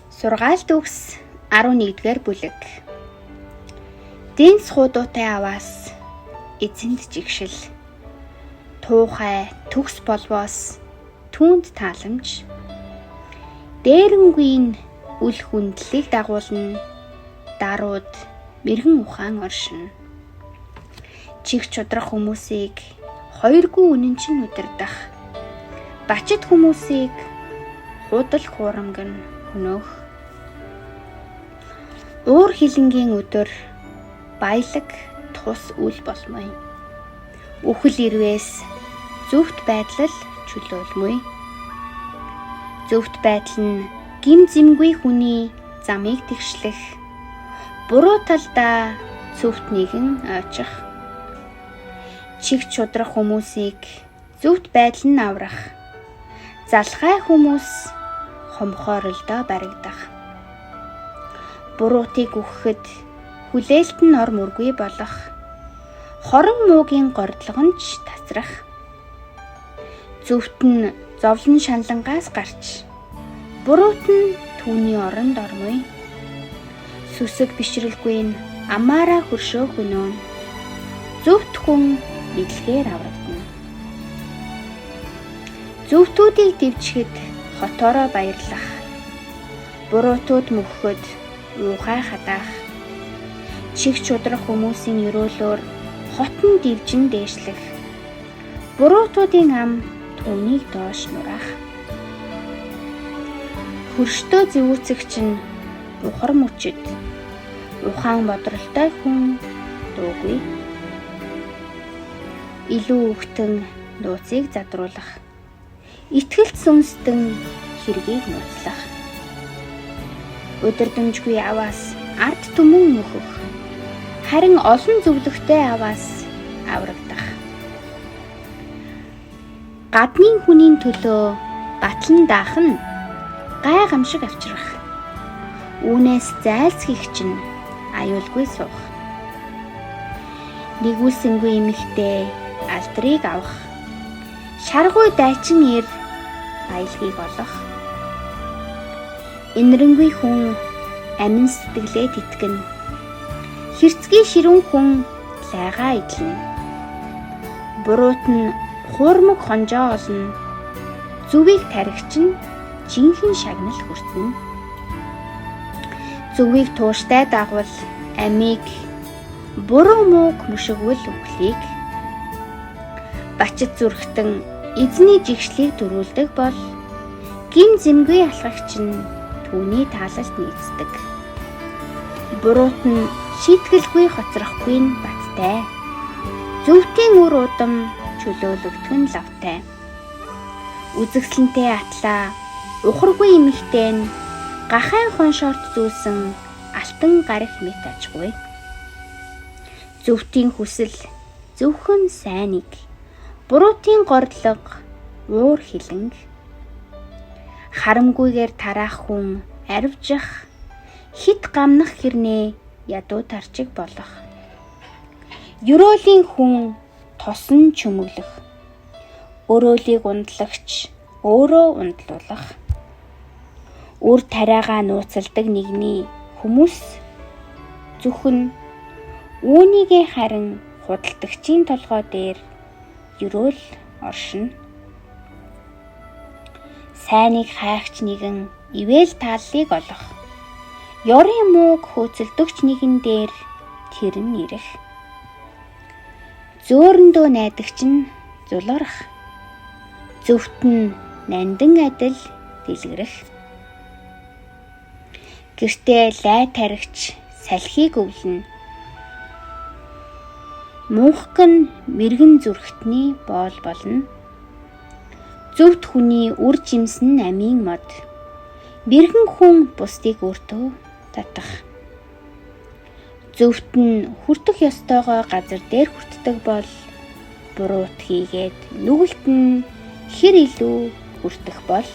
Сургаал төгс 11-р бүлэг. Дэнс хуудуутай аваас эзэнд жигшил. Туухай төгс болвоос түүнд тааламж. Дээрэнгүй үл хүндлийг дагуулна. Дарууд мэргэн ухаан оршино. Чих чудрах хүмүүсийг хоёргүй үнэнчин удирдах. Бачид хүмүүсийг худал хуурамган хөнөөх. Уур хилэнгийн өдөр баялаг тус үл болмой. Үхэл ирвээс зөвхт байдал чөлөөлмөй. Зөвхт байдал нь гим зэмгүй хүний замыг тэгшлэх. Буруу талдаа зөвхт нэгэн ойчих. Чих чудрах хүмүүсийг зөвхт байдал нь аврах. Залхай хүмүүс хомхооролдоо баригдах. Буруутыг үхэхэд хүлээлт нь ор мөргүй болох. Хорон муугийн гордлого нь ч тасрах. Зөвхт нь зовлон шаналнгаас гарч буруут нь түүний оронд ормой. Сүсэг бишрэлгүй нь амаараа хөршөөх өнөө. Зөвхт хүн мэдлэгээр аврагдана. Зөвхтүүдийг дивчихэд хотоороо баярлах. Буруутууд мөхөхөд уухай хадаах. Чих чудрах хүмүүсийн өрөөлөөр хотон дивжин дээшлэх. Буруутуудын ам түүнийг доош нураах. Хөрштөө зэвүүцэгч нь ухар мөчөд. Ухаан бодролтой хүн дуугүй. Илүү өгтөн нууцыг задруулах. Итгэлт сүнстэн хэргийг нууцлах. Өдөрдөнжгүй аваас ард түмэн мөхөх. Харин олон зөвлөгтэй аваас аврагдах. Гаднын хүний төлөө батлан даах нь гай гамшиг авчрах. Үүнээс зайлс хийх чинь аюулгүй суух. Нэгүүлсэнгүй эмэгтэй алдрыг авах. Шаргуй дайчин ир баялгийг олох. Инрэнгүй хүн амин сэтгэлээ тэтгэн. Хэрцгий ширүүн хүн лайгаа идэлнэ. Буруут нь хуурмаг хонжоо олно. Зүвийг тархич нь жинхэнэ шагнал хүртэнэ. Зүвийг тууштай дагвал амийг, буруу мууг мөшгвөл үхлийг. Бачид зүрхтэн эзний жигшлийг дөрүүлдэг бол гим зэмгүй алхагч нь түүний таалалд нийцдэг. Буруут нь шийтгэлгүй хоцрохгүй нь баттай. Зөвхтийн үр удам чөлөөлөгдөх нь лавтай. Үзэгсэлэнтэй атлаа ухаргүй эмэгтэй нь гахайн хоншорт зүүлсэн алтан гарих мэт ажгүй. Зөвхтийн хүсэл зөвхөн сайныг, буруутын гордлого уур хилэнг. Харамгүйгээр тараах хүн арвжих, хит гамнах хэрнээ ядуу тарчиг болох. Ерөөлийн хүн тосон чөмөглөх. Өрөөлийг ундлагч өөрөө ундлуулах. Үр тариагаа нууцалдаг нэгний хүмүүс зөвхөн үүнийгээ харин худалдагчийн толгой дээр ерөөл оршино. Сайныг хайгч нэгэн ивэл тааллыг олох. Ёрын мууг хөөцөлдөгч нэгэн дээр тэр нь ирэх. Зөөрөндөө найдагч нь зулгарах. Зөвхт нь нандан адил дэлгэрэх. Гэртээ лай таригч салхийг өвлөнө. Мунхаг нь мэргэн зүрхтний боол болно. Зөвхт хүний үр жимсэн амийн мод. Мэргэн хүн бусдыг өөртөө татах. Зөвхт нь хүртэх ёстойгоо газар дээр хүртдэг бол буруут хийгээд нүгэлт нь хэр илүү хүртэх бол